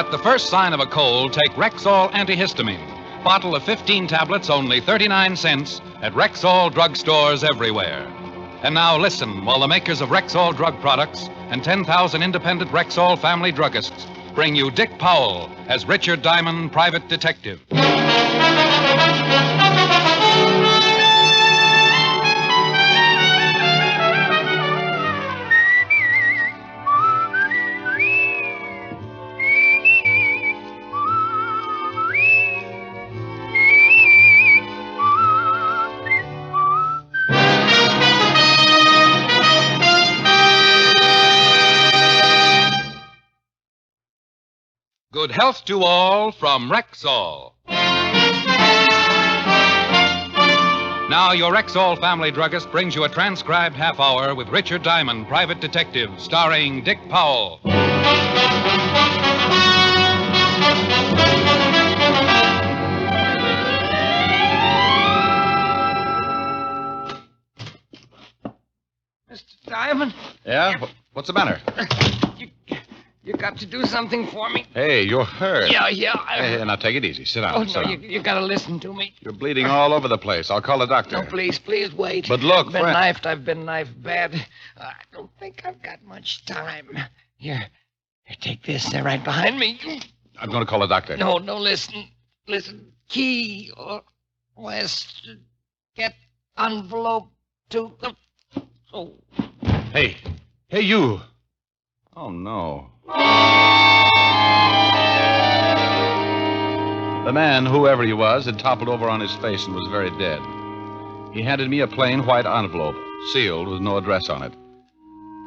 At the first sign of a cold, take Rexall antihistamine. Bottle of 15 tablets, only 39 cents at Rexall drugstores everywhere. And now listen while the makers of Rexall drug products and 10,000 independent Rexall family druggists bring you Dick Powell as Richard Diamond, private detective. Good health to all from Rexall. Now, your Rexall family druggist brings you a transcribed half hour with Richard Diamond, private detective, starring Dick Powell. Mr. Diamond? Yeah? What's the matter? You got to do something for me. Hey, you're hurt. Yeah. Hey, now take it easy. Sit down. Sit down. You got to listen to me. You're bleeding all over the place. I'll call a doctor. No, please wait. But look, I've been knifed bad. I don't think I've got much time. Here, take this. They're right behind me. I'm going to call a doctor. No, listen. Key or west. Get envelope to the... Oh. Hey, you. Oh, no. The man, whoever he was, had toppled over on his face and was very dead. He handed me a plain white envelope, sealed with no address on it.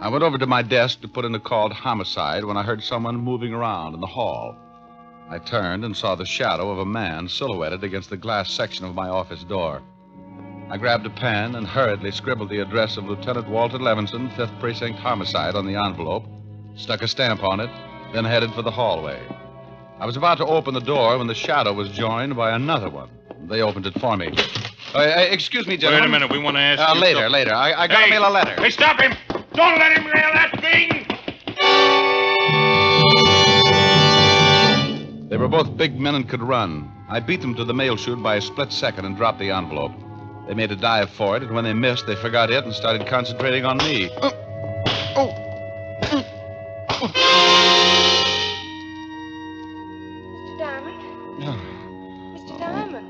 I went over to my desk to put in a call to homicide when I heard someone moving around in the hall. I turned and saw the shadow of a man silhouetted against the glass section of my office door. I grabbed a pen and hurriedly scribbled the address of Lieutenant Walter Levinson, Fifth Precinct homicide, on the envelope, stuck a stamp on it, then headed for the hallway. I was about to open the door when the shadow was joined by another one. They opened it for me. Excuse me, gentlemen. Wait a minute. We want to ask you... Later. I got to mail a letter. Hey, stop him! Don't let him mail that thing! They were both big men and could run. I beat them to the mail chute by a split second and dropped the envelope. They made a dive for it, and when they missed, they forgot it and started concentrating on me. Mr. Diamond? Mr. Diamond?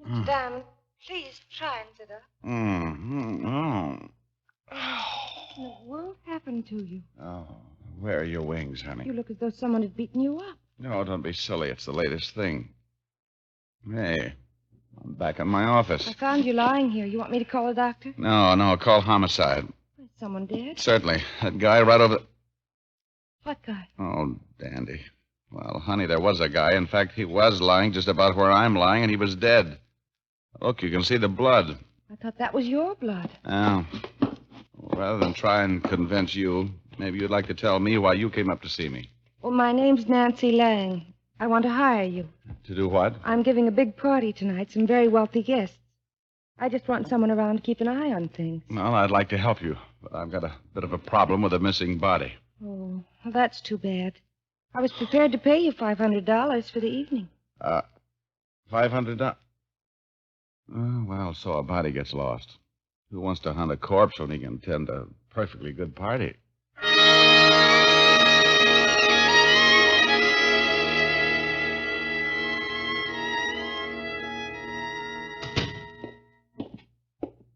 Mr. Diamond, please try and sit up. What in the world happened to you? Oh, where are your wings, honey? You look as though someone had beaten you up. No, don't be silly. It's the latest thing. Hey, I'm back in my office. I found you lying here. You want me to call a doctor? No, call homicide. Is someone dead? Certainly. That guy right over... What guy? Oh, dandy. Well, honey, there was a guy. In fact, he was lying just about where I'm lying, and he was dead. Look, you can see the blood. I thought that was your blood. Oh. Well, rather than try and convince you, maybe you'd like to tell me why you came up to see me. Well, my name's Nancy Lang. I want to hire you. To do what? I'm giving a big party tonight, some very wealthy guests. I just want someone around to keep an eye on things. Well, I'd like to help you, but I've got a bit of a problem with a missing body. Oh, well, that's too bad. I was prepared to pay you $500 for the evening. $500? Oh, well, so a body gets lost. Who wants to hunt a corpse when he can attend a perfectly good party?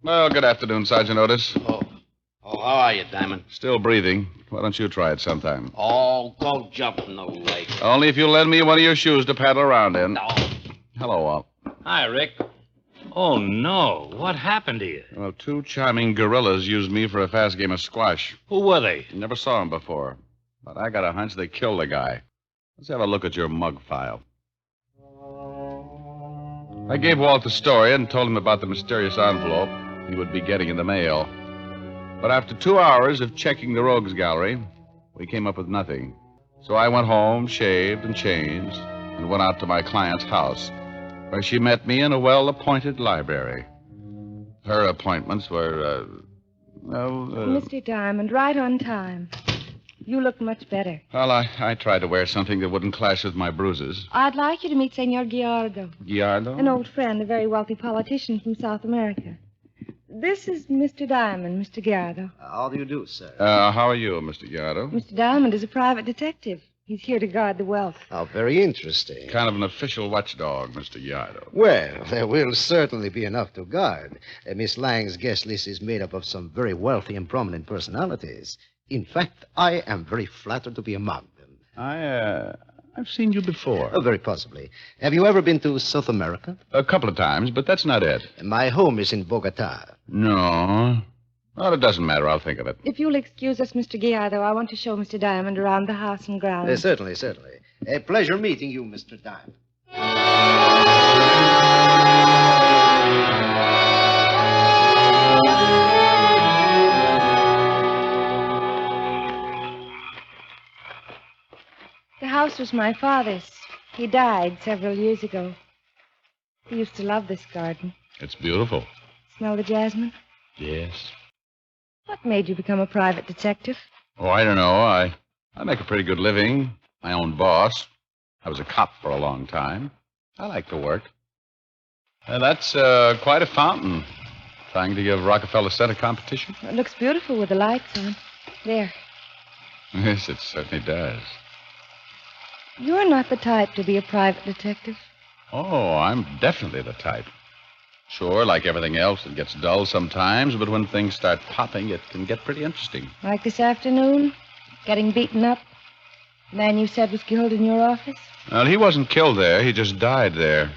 Well, good afternoon, Sergeant Otis. Oh, how are you, Diamond? Still breathing. Why don't you try it sometime? Oh, go jump in the lake. Only if you'll lend me one of your shoes to paddle around in. No. Hello, Walt. Hi, Rick. Oh, no. What happened to you? Well, two charming gorillas used me for a fast game of squash. Who were they? Never saw them before. But I got a hunch they killed the guy. Let's have a look at your mug file. I gave Walt the story and told him about the mysterious envelope he would be getting in the mail. But after 2 hours of checking the rogues gallery, we came up with nothing. So I went home, shaved and changed, and went out to my client's house, where she met me in a well-appointed library. Her appointments were, Mr. Diamond, right on time. You look much better. Well, I tried to wear something that wouldn't clash with my bruises. I'd like you to meet Senor Guillardo. Guillardo? An old friend, a very wealthy politician from South America. This is Mr. Diamond, Mr. Guillardo. How do you do, sir? How are you, Mr. Guillardo? Mr. Diamond is a private detective. He's here to guard the wealth. Oh, very interesting. Kind of an official watchdog, Mr. Guillardo. Well, there will certainly be enough to guard. Miss Lang's guest list is made up of some very wealthy and prominent personalities. In fact, I am very flattered to be among them. I've seen you before. Oh, very possibly. Have you ever been to South America? A couple of times, but that's not it. My home is in Bogota. No. Well, it doesn't matter. I'll think of it. If you'll excuse us, Mr. Guillardo, I want to show Mr. Diamond around the house and grounds. Certainly. A pleasure meeting you, Mr. Diamond. The house was my father's. He died several years ago. He used to love this garden. It's beautiful. Smell the jasmine? Yes. What made you become a private detective? Oh, I don't know. I make a pretty good living. My own boss. I was a cop for a long time. I like to work. That's quite a fountain. Trying to give Rockefeller Center competition? It looks beautiful with the lights on. There. Yes, it certainly does. You're not the type to be a private detective. Oh, I'm definitely the type. Sure, like everything else, it gets dull sometimes, but when things start popping, it can get pretty interesting. Like this afternoon? Getting beaten up? The man you said was killed in your office? Well, he wasn't killed there. He just died there.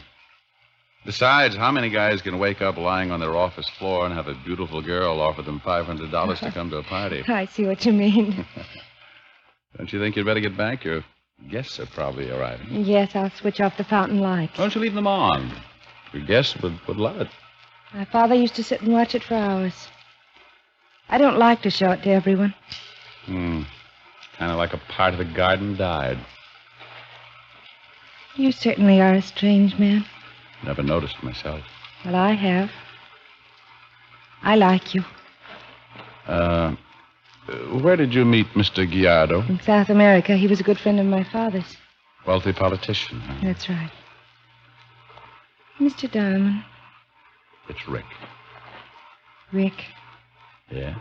Besides, how many guys can wake up lying on their office floor and have a beautiful girl offer them $500 to come to a party? I see what you mean. Don't you think you'd better get back? Your guests are probably arriving. Yes, I'll switch off the fountain lights. Why don't you leave them on? Your guests would love it. My father used to sit and watch it for hours. I don't like to show it to everyone. Kind of like a part of the garden died. You certainly are a strange man. Never noticed myself. Well, I have. I like you. Where did you meet Mr. Guillardo? In South America. He was a good friend of my father's. Wealthy politician, huh? That's right. Mr. Diamond. It's Rick. Rick. Yeah?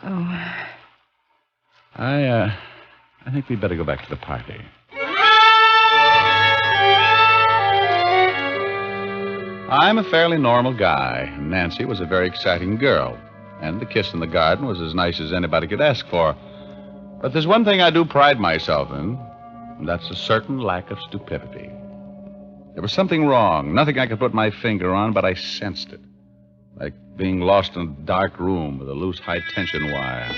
Oh. I think we'd better go back to the party. I'm a fairly normal guy. Nancy was a very exciting girl. And the kiss in the garden was as nice as anybody could ask for. But there's one thing I do pride myself in, and that's a certain lack of stupidity. There was something wrong, nothing I could put my finger on, but I sensed it. Like being lost in a dark room with a loose high-tension wire.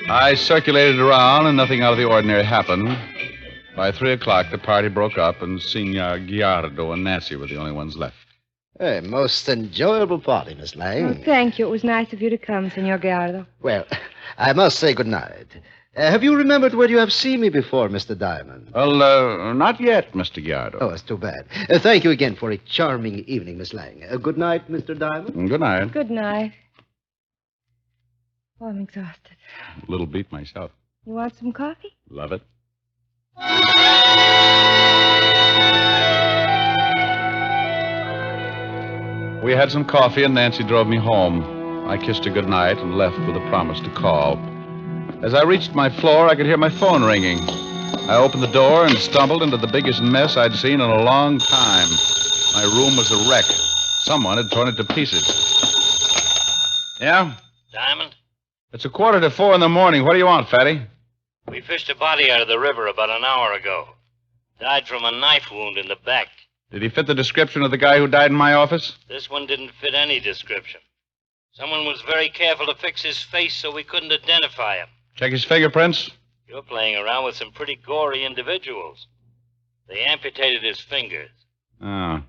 I circulated around, and nothing out of the ordinary happened. By 3 o'clock, the party broke up, and Senor Guillardo and Nancy were the only ones left. A most enjoyable party, Miss Lang. Oh, thank you. It was nice of you to come, Senor Guillardo. Well, I must say good night. Have you remembered where you have seen me before, Mr. Diamond? Well, not yet, Mr. Guillardo. Oh, it's too bad. Thank you again for a charming evening, Miss Lang. Good night, Mr. Diamond. Good night. Good night. Oh, I'm exhausted. A little beat myself. You want some coffee? Love it. We had some coffee, and Nancy drove me home. I kissed her good night and left with a promise to call. As I reached my floor, I could hear my phone ringing. I opened the door and stumbled into the biggest mess I'd seen in a long time. My room was a wreck. Someone had torn it to pieces. Yeah? Diamond? It's 3:45 in the morning. What do you want, Fatty? We fished a body out of the river about an hour ago. Died from a knife wound in the back. Did he fit the description of the guy who died in my office? This one didn't fit any description. Someone was very careful to fix his face so we couldn't identify him. Check his fingerprints? You're playing around with some pretty gory individuals. They amputated his fingers. Oh.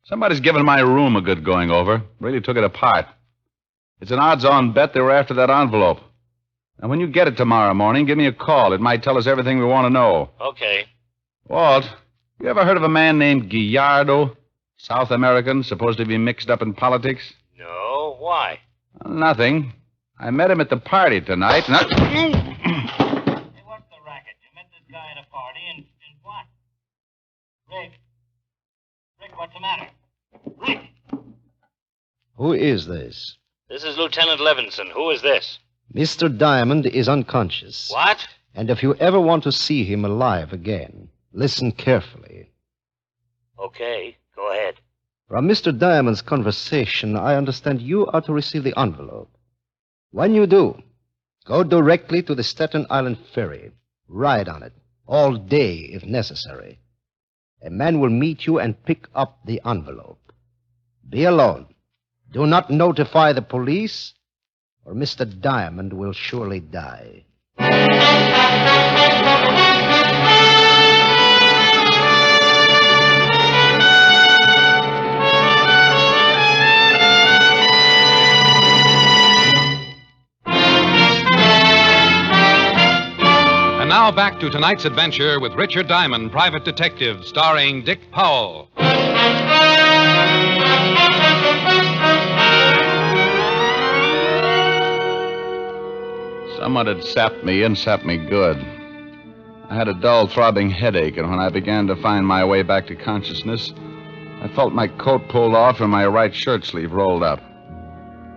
Somebody's given my room a good going over. Really took it apart. It's an odds-on bet they were after that envelope. Now, when you get it tomorrow morning, give me a call. It might tell us everything we want to know. Okay. Walt, You ever heard of a man named Guillardo? South American, supposed to be mixed up in politics? No, why? Nothing. I met him at the party tonight, and Hey, what's the racket? You met this guy at a party, and what? Rick, what's the matter? Rick! Who is this? This is Lieutenant Levinson. Who is this? Mr. Diamond is unconscious. What? And if you ever want to see him alive again, listen carefully. Okay, go ahead. From Mr. Diamond's conversation, I understand you are to receive the envelope. When you do, go directly to the Staten Island ferry. Ride on it, all day if necessary. A man will meet you and pick up the envelope. Be alone. Do not notify the police, or Mr. Diamond will surely die. And now back to tonight's adventure with Richard Diamond, Private Detective, starring Dick Powell. someone had sapped me and sapped me good. I had a dull, throbbing headache, and when I began to find my way back to consciousness, I felt my coat pulled off and my right shirt sleeve rolled up.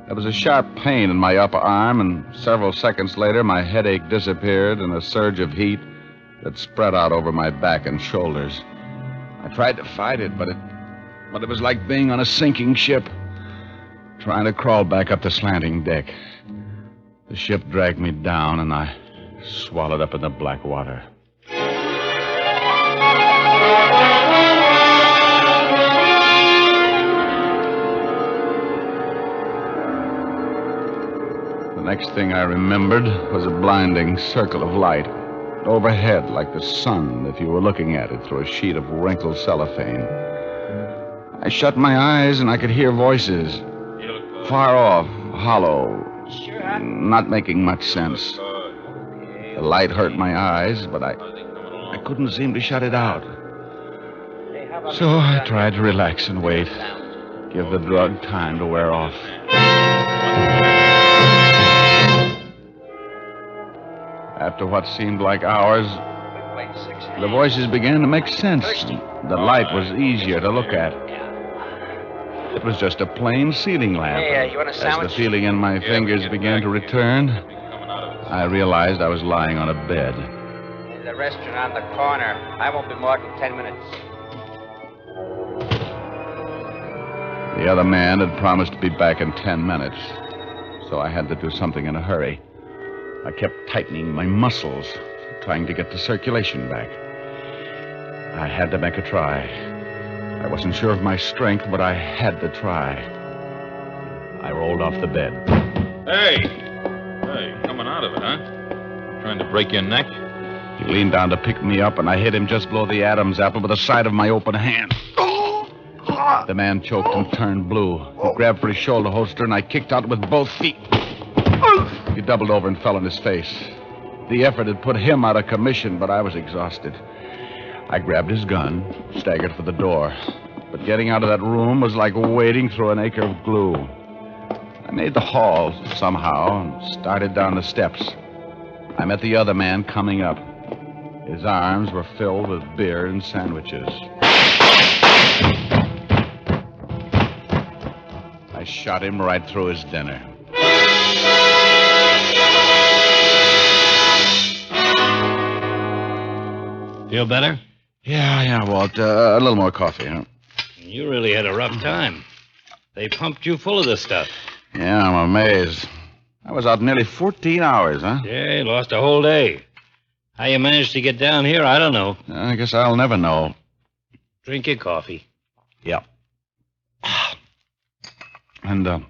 There was a sharp pain in my upper arm, and several seconds later, my headache disappeared in a surge of heat that spread out over my back and shoulders. I tried to fight it, but it was like being on a sinking ship, trying to crawl back up the slanting deck. The ship dragged me down, and I swallowed up in the black water. The next thing I remembered was a blinding circle of light overhead, like the sun if you were looking at it through a sheet of wrinkled cellophane. I shut my eyes and I could hear voices, far off, hollow, not making much sense. The light hurt my eyes, but I couldn't seem to shut it out. So I tried to relax and wait, give the drug time to wear off. After what seemed like hours, the voices began to make sense. The light was easier to look at. It was just a plain ceiling lamp. Hey, you want a sandwich? As the feeling in my fingers began to return, I realized I was lying on a bed. There's a restaurant on the corner. I won't be more than 10 minutes. The other man had promised to be back in 10 minutes, so I had to do something in a hurry. I kept tightening my muscles, trying to get the circulation back. I had to make a try. I wasn't sure of my strength, but I had to try. I rolled off the bed. Hey, coming out of it, huh? Trying to break your neck? He leaned down to pick me up, and I hit him just below the Adam's apple with the side of my open hand. The man choked and turned blue. He grabbed for his shoulder holster, and I kicked out with both feet. He doubled over and fell on his face. The effort had put him out of commission, but I was exhausted. I grabbed his gun, staggered for the door. But getting out of that room was like wading through an acre of glue. I made the hall somehow and started down the steps. I met the other man coming up. His arms were filled with beer and sandwiches. I shot him right through his dinner. Feel better? Yeah, Walt. A little more coffee, huh? You really had a rough time. They pumped you full of this stuff. Yeah, I'm amazed. I was out nearly 14 hours, huh? Yeah, you lost a whole day. How you managed to get down here, I don't know. I guess I'll never know. Drink your coffee. Yep. And,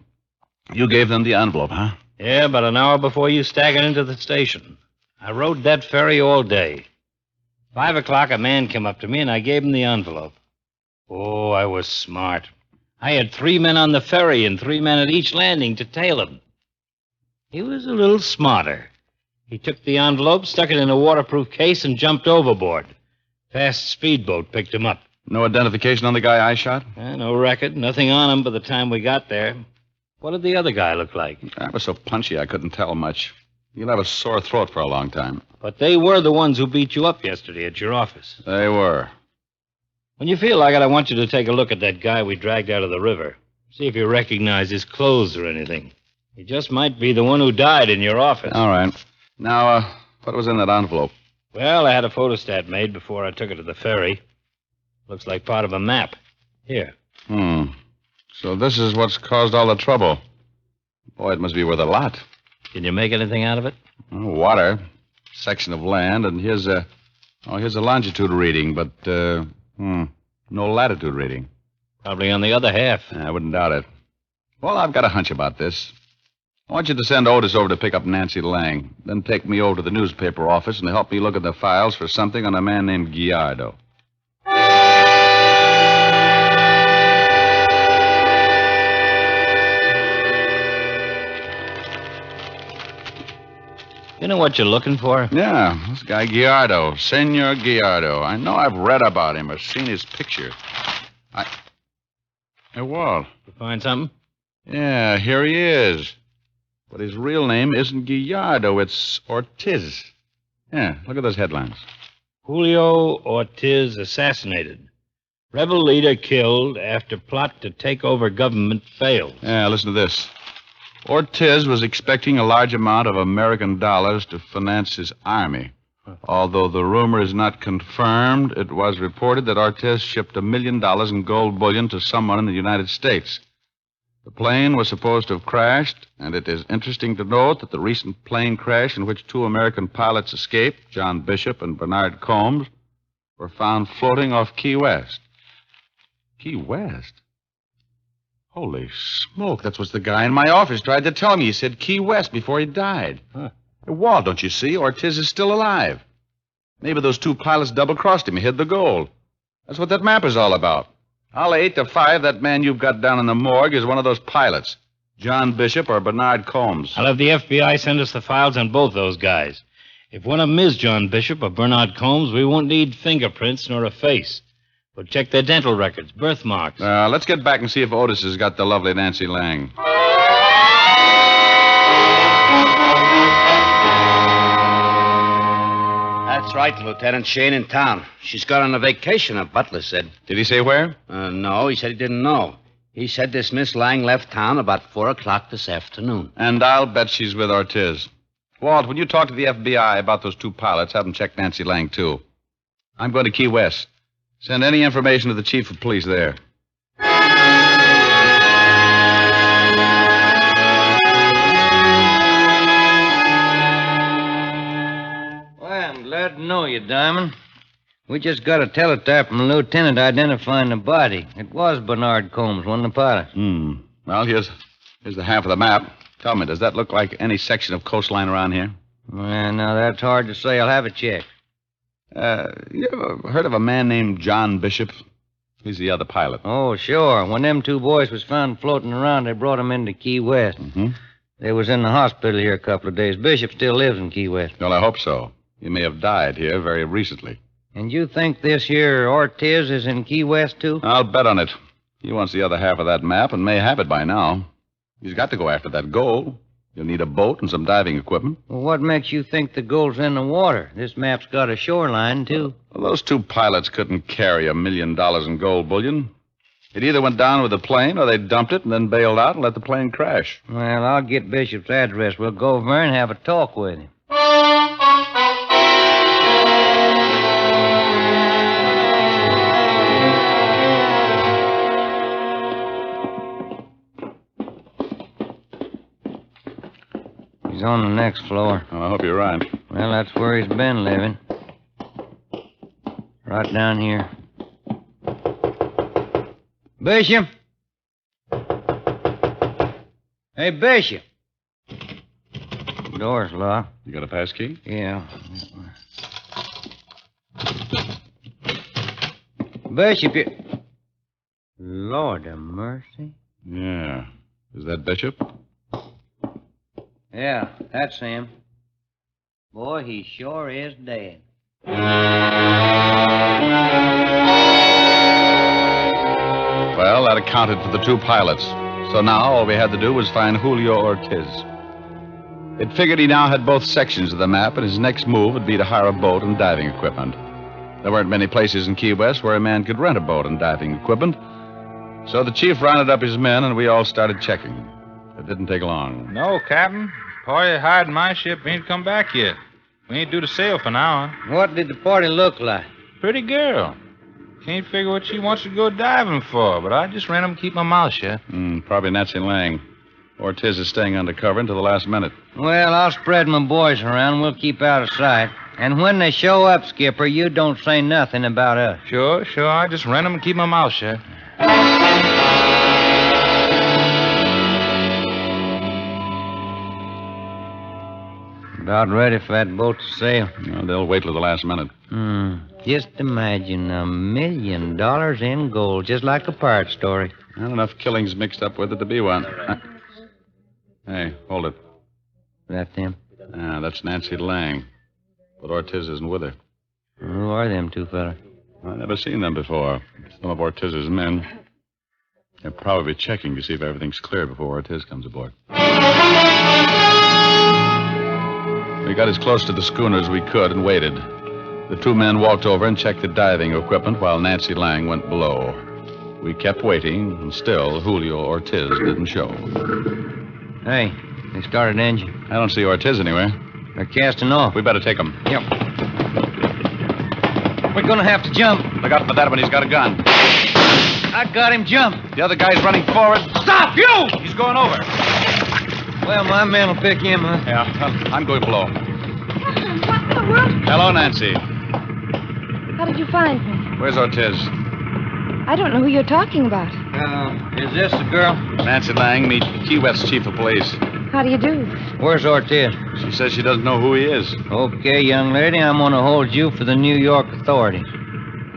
you gave them the envelope, huh? Yeah, about an hour before you staggered into the station. I rode that ferry all day. 5 o'clock, a man came up to me, and I gave him the envelope. Oh, I was smart. I had 3 men on the ferry and 3 men at each landing to tail him. He was a little smarter. He took the envelope, stuck it in a waterproof case, and jumped overboard. Fast speedboat picked him up. No identification on the guy I shot? No record, nothing on him by the time we got there. What did the other guy look like? I was so punchy I couldn't tell much. He'll have a sore throat for a long time. But they were the ones who beat you up yesterday at your office. They were. When you feel like it, I want you to take a look at that guy we dragged out of the river. See if you recognize his clothes or anything. He just might be the one who died in your office. All right. Now, what was in that envelope? Well, I had a photostat made before I took it to the ferry. Looks like part of a map. Here. So this is what's caused all the trouble. Boy, it must be worth a lot. Can you make anything out of it? Water, section of land, and here's a longitude reading, but no latitude reading. Probably on the other half. I wouldn't doubt it. Well, I've got a hunch about this. I want you to send Otis over to pick up Nancy Lang, then take me over to the newspaper office and help me look at the files for something on a man named Guillardo. You know what you're looking for? Yeah, this guy Guillardo, Senor Guillardo. I know I've read about him or seen his picture. Hey, Walt. You find something? Yeah, here he is. But his real name isn't Guillardo, it's Ortiz. Yeah, look at those headlines. Julio Ortiz assassinated. Rebel leader killed after plot to take over government fails. Yeah, listen to this. Ortiz was expecting a large amount of American dollars to finance his army. Although the rumor is not confirmed, it was reported that Ortiz shipped $1 million in gold bullion to someone in the United States. The plane was supposed to have crashed, and it is interesting to note that the recent plane crash in which 2 American pilots escaped, John Bishop and Bernard Combs, were found floating off Key West. Key West? Holy smoke, that's what the guy in my office tried to tell me. He said Key West before he died. Hey, Walt, don't you see? Ortiz is still alive. Maybe those 2 pilots double-crossed him and hid the gold. That's what that map is all about. I'll lay 8 to 5 that man you've got down in the morgue is one of those pilots. John Bishop or Bernard Combs. I'll have the FBI send us the files on both those guys. If one of them is John Bishop or Bernard Combs, we won't need fingerprints nor a face. We'll check their dental records, birthmarks. Let's get back and see if Otis has got the lovely Nancy Lang. That's right, Lieutenant. She ain't in town. She's gone on a vacation, her butler said. Did he say where? No, he said he didn't know. He said this Miss Lang left town about 4 o'clock this afternoon. And I'll bet she's with Ortiz. Walt, when you talk to the FBI about those 2 pilots, have them check Nancy Lang, too. I'm going to Key West. Send any information to the chief of police there. Well, I'm glad to know you, Diamond. We just got a teletype from a lieutenant identifying the body. It was Bernard Combs, one of the pilots. Well, here's the half of the map. Tell me, does that look like any section of coastline around here? Well, now, that's hard to say. I'll have it checked. You ever heard of a man named John Bishop? He's the other pilot. Oh, sure. When them 2 boys was found floating around, they brought them into Key West. They was in the hospital here a couple of days. Bishop still lives in Key West. Well, I hope so. He may have died here very recently. And you think this here Ortiz is in Key West, too? I'll bet on it. He wants the other half of that map and may have it by now. He's got to go after that gold. You'll need a boat and some diving equipment. Well, what makes you think the gold's in the water? This map's got a shoreline, too. Well, those 2 pilots couldn't carry $1 million in gold bullion. It either went down with the plane or they dumped it and then bailed out and let the plane crash. Well, I'll get Bishop's address. We'll go over there and have a talk with him. He's on the next floor. Oh, I hope you're right. Well, that's where he's been living. Right down here. Bishop? Hey, Bishop. Door's locked. You got a pass key? Yeah. Bishop, you... Lord have mercy. Yeah. Is that Bishop? Yeah, that's him. Boy, he sure is dead. accounted for the two pilots. So now all we had to do was find Julio Ortiz. It figured he now had both sections of the map, and his next move would be to hire a boat and diving equipment. There weren't many places in Key West where a man could rent a boat and diving equipment. So the chief rounded up his men, and we all started checking. It didn't take long. No, Captain. Party hired my ship ain't come back yet. We ain't due to sail for now. What did the party look like? Pretty girl. Can't figure what she wants to go diving for, but I just ran him to keep my mouth shut. Probably Nancy Lang. Ortiz is staying undercover until the last minute. Well, I'll spread my boys around. We'll keep out of sight. And when they show up, Skipper, you don't say nothing about us. Sure. I just ran him to keep my mouth shut. About ready for that boat to sail. Well, they'll wait till the last minute. Just imagine $1 million in gold, just like a pirate story. Not enough killings mixed up with it to be one. Hey, hold it. That them? That's Nancy Lang. But Ortiz isn't with her. Who are them two fellas? I've never seen them before. Some of Ortiz's men. They're probably checking to see if everything's clear before Ortiz comes aboard. We got as close to the schooner as we could and waited. The two men walked over and checked the diving equipment while Nancy Lang went below. We kept waiting, and still Julio Ortiz didn't show. Hey, they started engine. I don't see Ortiz anywhere. They're casting off. We better take him. Yep. We're gonna have to jump. Look out for that one. He's got a gun. I got him jumped. The other guy's running forward. Stop, you! He's going over. Well, my men will pick him up. Yeah, I'm going below. Captain, what in the world? Hello, Nancy. How did you find me? Where's Ortiz? I don't know who you're talking about. Is this the girl? Nancy Lang, meet Key West chief of police. How do you do? Where's Ortiz? She says she doesn't know who he is. Okay, young lady, I'm gonna hold you for the New York authorities.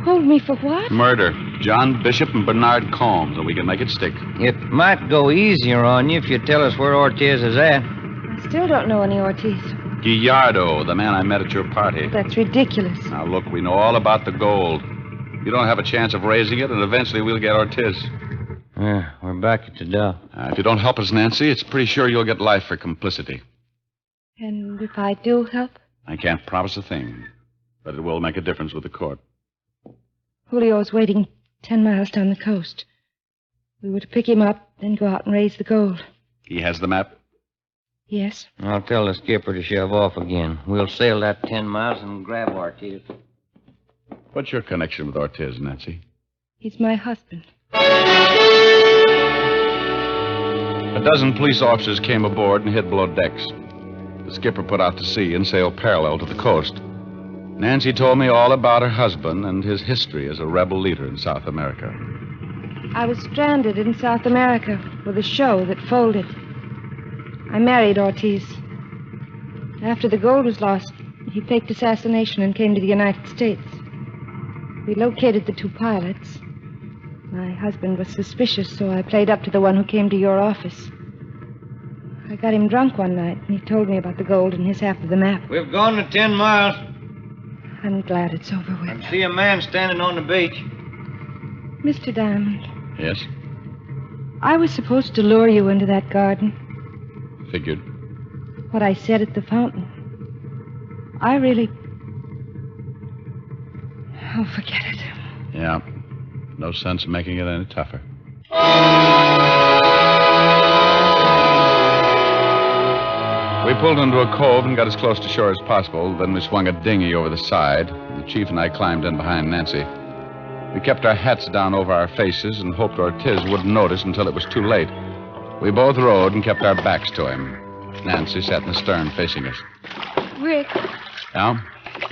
Hold me for what? Murder. John Bishop and Bernard Combs, and we can make it stick. It might go easier on you if you tell us where Ortiz is at. I still don't know any Ortiz. Guillardo, the man I met at your party. That's ridiculous. Now, look, we know all about the gold. You don't have a chance of raising it, and eventually we'll get Ortiz. Yeah, we're back at the dock. If you don't help us, Nancy, it's pretty sure you'll get life for complicity. And if I do help? I can't promise a thing, but it will make a difference with the court. Julio's waiting 10 miles down the coast. We were to pick him up, then go out and raise the gold. He has the map? Yes. I'll tell the skipper to shove off again. We'll sail that 10 miles and grab Ortiz. What's your connection with Ortiz, Nancy? He's my husband. A dozen police officers came aboard and hid below decks. The skipper put out to sea and sailed parallel to the coast. Nancy told me all about her husband and his history as a rebel leader in South America. I was stranded in South America with a show that folded. I married Ortiz. After the gold was lost, he faked assassination and came to the United States. We located the two pilots. My husband was suspicious, so I played up to the one who came to your office. I got him drunk one night, and he told me about the gold and his half of the map. We've gone to 10 miles. I'm glad it's over with. I see a man standing on the beach. Mr. Diamond, Yes? I was supposed to lure you into that garden. Figured. What I said at the fountain. I really... Oh, forget it. Yeah. No sense making it any tougher. We pulled into a cove and got as close to shore as possible. Then we swung a dinghy over the side. The chief and I climbed in behind Nancy. We kept our hats down over our faces and hoped Ortiz wouldn't notice until it was too late. We both rowed and kept our backs to him. Nancy sat in the stern facing us. Rick, Yeah?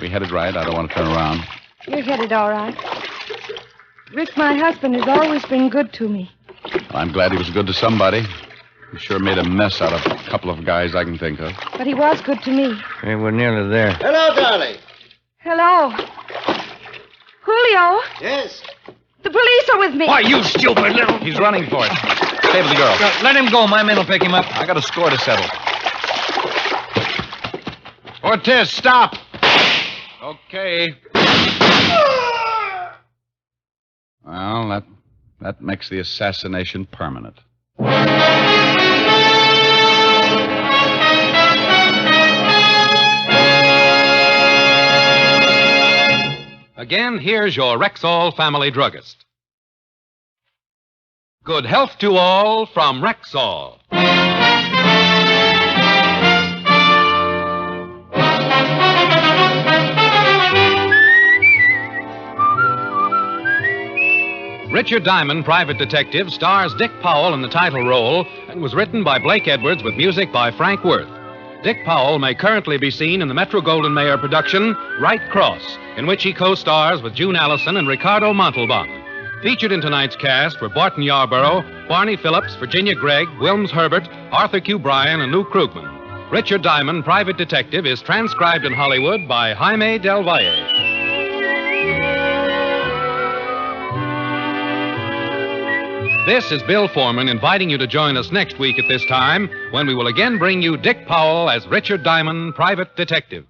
We headed right. I don't want to turn around. you're headed all right. Rick, my husband has always been good to me. Well, I'm glad he was good to somebody. He sure made a mess out of a couple of guys I can think of. But he was good to me. Hey, we're nearly there. Hello, darling. Hello. Julio, Yes? the police are with me. Why, you stupid little... He's running for it. Stay with the girl. Let him go. My men will pick him up. I got a score to settle. Ortiz, stop! Okay. Well, that That makes the assassination permanent. Again, here's your Rexall family druggist. Good health to all from Rexall. Richard Diamond, Private Detective, stars Dick Powell in the title role and was written by Blake Edwards with music by Frank Worth. Dick Powell may currently be seen in the Metro-Goldwyn-Mayer production Right Cross, in which he co-stars with June Allison and Ricardo Montalban. Featured in tonight's cast were Barton Yarborough, Barney Phillips, Virginia Gregg, Wilms Herbert, Arthur Q. Bryan, and Lou Krugman. Richard Diamond, Private Detective, is transcribed in Hollywood by Jaime Del Valle. This is Bill Foreman inviting you to join us next week at this time when we will again bring you Dick Powell as Richard Diamond, Private Detective.